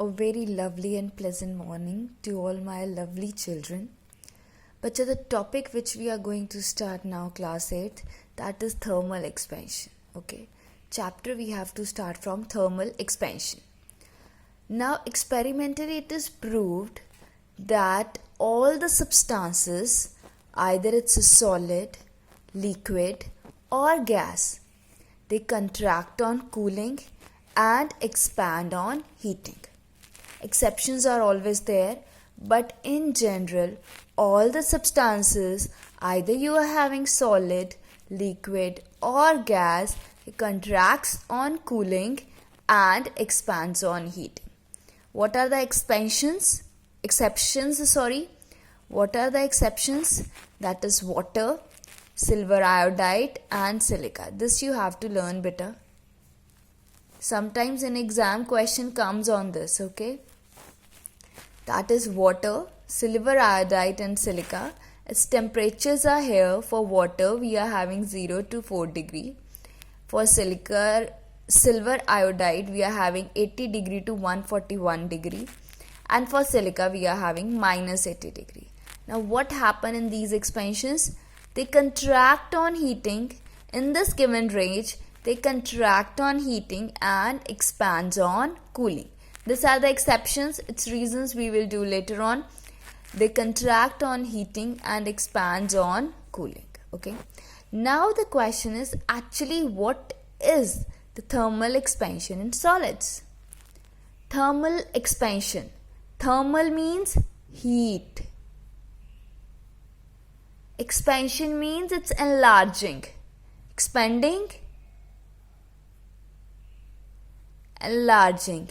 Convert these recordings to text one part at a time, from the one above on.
A very lovely and pleasant morning to all my lovely children. But to the topic which we are going to start now, class 8, that is thermal expansion. Okay, chapter we have to start from thermal expansion. Now, experimentally it is proved that all the substances, either it's a solid, liquid or gas, they contract on cooling and expand on heating. Exceptions are always there, but in general, all the substances, either you are having solid, liquid or gas, it contracts on cooling and expands on heating. What are the exceptions? What are the exceptions? That is water, silver iodide and silica. This you have to learn better. Sometimes an exam question comes on this, okay? That is water, silver iodide and silica. Its temperatures are here. For water, we are having 0 to 4 degree. For silver iodide, we are having 80 degree to 141 degree. And for silica, we are having minus 80 degree. Now, what happen in these expansions? They contract on heating. In this given range, they contract on heating and expands on cooling. These are the exceptions. Its reasons we will do later on. They contract on heating and expands on cooling. Okay. Now the question is actually what is the thermal expansion in solids? Thermal expansion. Thermal means heat. Expansion means it's enlarging. Expanding, enlarging.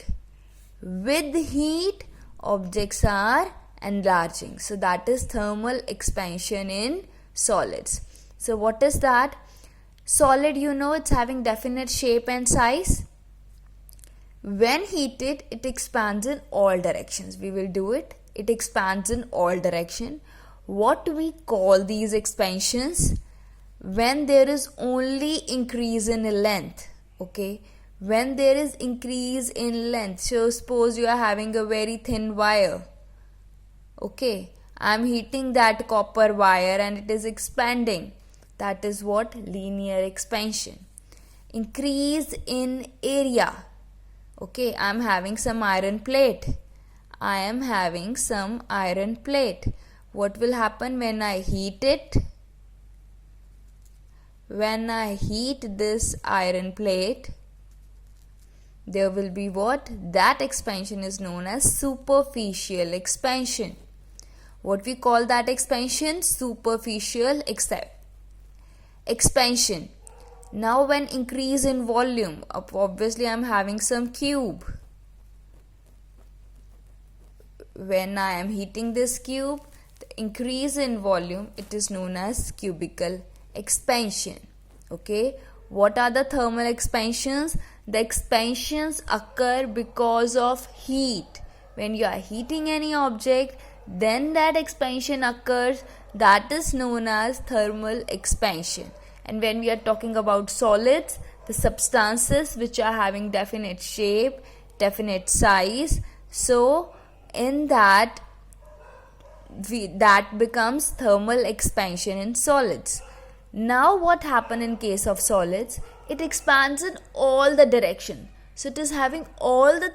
With heat, objects are enlarging. So that is thermal expansion in solids. So what is that? Solid, it's having definite shape and size. When heated, it expands in all directions. We will do it. It expands in all directions. What we call these expansions? When there is only increase in length. Okay. When there is increase in length, so suppose you are having a very thin wire. Okay, I am heating that copper wire and it is expanding. That is what? Linear expansion. Increase in area. Okay, I am having some iron plate. What will happen when I heat it? When I heat this iron plate, there will be what? That expansion is known as superficial expansion. What we call that expansion? Superficial expansion. Now when increase in volume, obviously I am having some cube. When I am heating this cube, the increase in volume, it is known as cubical expansion. Okay. What are the thermal expansions? The expansions occur because of heat. When you are heating any object, then that expansion occurs. That is known as thermal expansion. And when we are talking about solids, the substances which are having definite shape, definite size, so in that becomes thermal expansion in solids. Now what happen in case of solids? It expands in all the direction. So it is having all the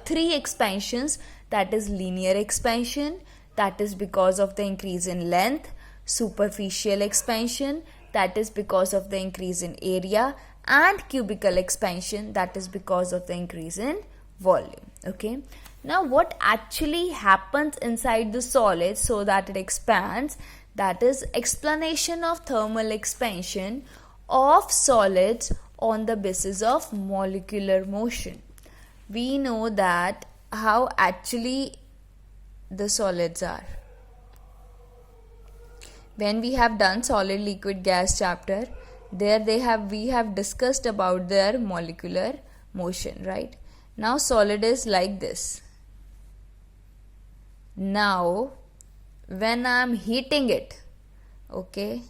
three expansions. That is linear expansion. That is because of the increase in length. Superficial expansion. That is because of the increase in area. And cubical expansion. That is because of the increase in volume. Okay. Now what actually happens inside the solid so that it expands? That is explanation of thermal expansion of solids on the basis of molecular motion. We know that how actually the solids are. When we have done solid, liquid, gas chapter, we have discussed about their molecular motion, right? Now solid is like this. Now when I am heating it, okay,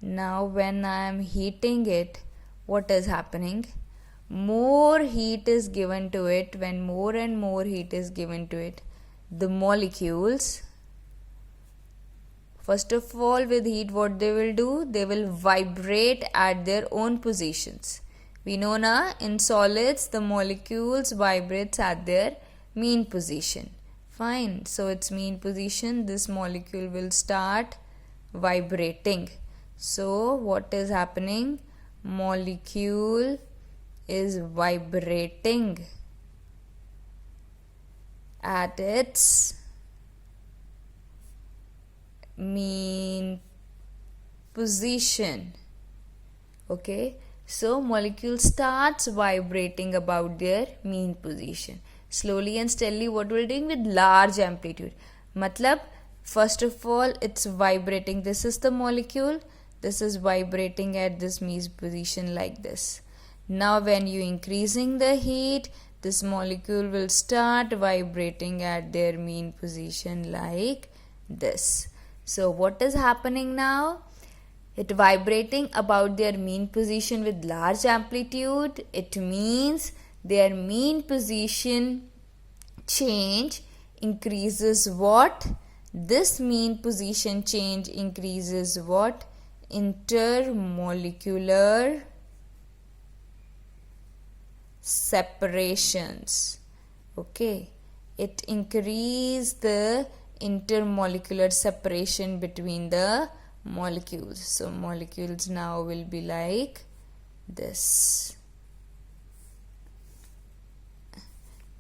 now when I am heating it, what is happening? more heat is given to it, when more and more heat is given to it, the molecules, first of all, with heat, what they will do? They will vibrate at their own positions. We know na, in solids, the molecules vibrates at their mean position. Fine. So its mean position, this molecule will start vibrating. So what is happening? Molecule is vibrating at its mean position. Okay, so molecule starts vibrating about their mean position. Slowly and steadily, what will doing with large amplitude? Matlab, first of all, it's vibrating. This is the molecule. This is vibrating at this mean position like this. Now, when you increasing the heat, this molecule will start vibrating at their mean position like this. So what is happening now? It vibrating about their mean position with large amplitude. It means their mean position change increases what? This mean position change increases what? Intermolecular separations. Okay, it increase the intermolecular separation between the molecules. So molecules now will be like this.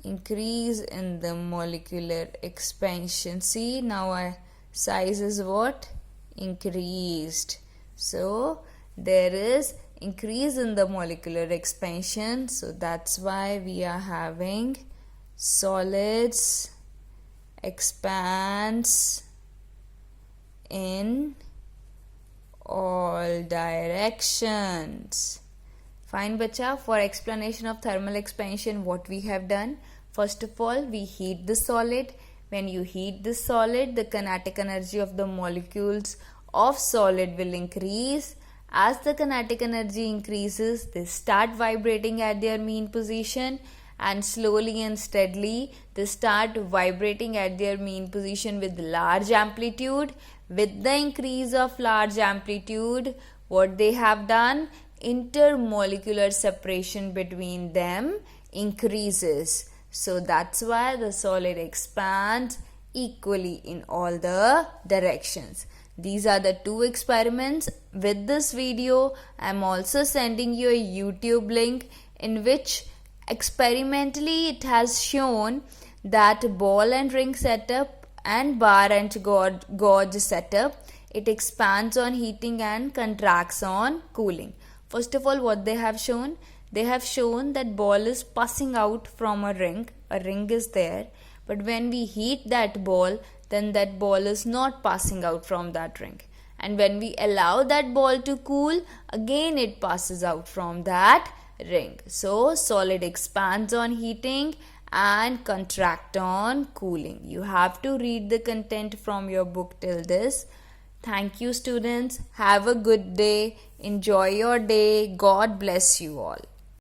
Increase in the molecular expansion. See, now our size is what? Increased. So there is increase in the molecular expansion. So that's why we are having solids expands in all directions. Fine, bacha. For explanation of thermal expansion, what we have done? First of all, we heat the solid. When you heat the solid, the kinetic energy of the molecules of solid will increase. As the kinetic energy increases, they start vibrating at their mean position, and slowly and steadily they start vibrating at their mean position with large amplitude. With the increase of large amplitude, what they have done? Intermolecular separation between them increases. So that's why the solid expands equally in all the directions. These are the two experiments. With this video, I am also sending you a YouTube link in which experimentally it has shown that ball and ring setup and bar and gauge setup, it expands on heating and contracts on cooling. First of all, what they have shown? They have shown that ball is passing out from a ring is there, but when we heat that ball, then that ball is not passing out from that ring. And when we allow that ball to cool, again it passes out from that ring. So solid expands on heating and contract on cooling. You have to read the content from your book till this. Thank you, students. Have a good day. Enjoy your day. God bless you all.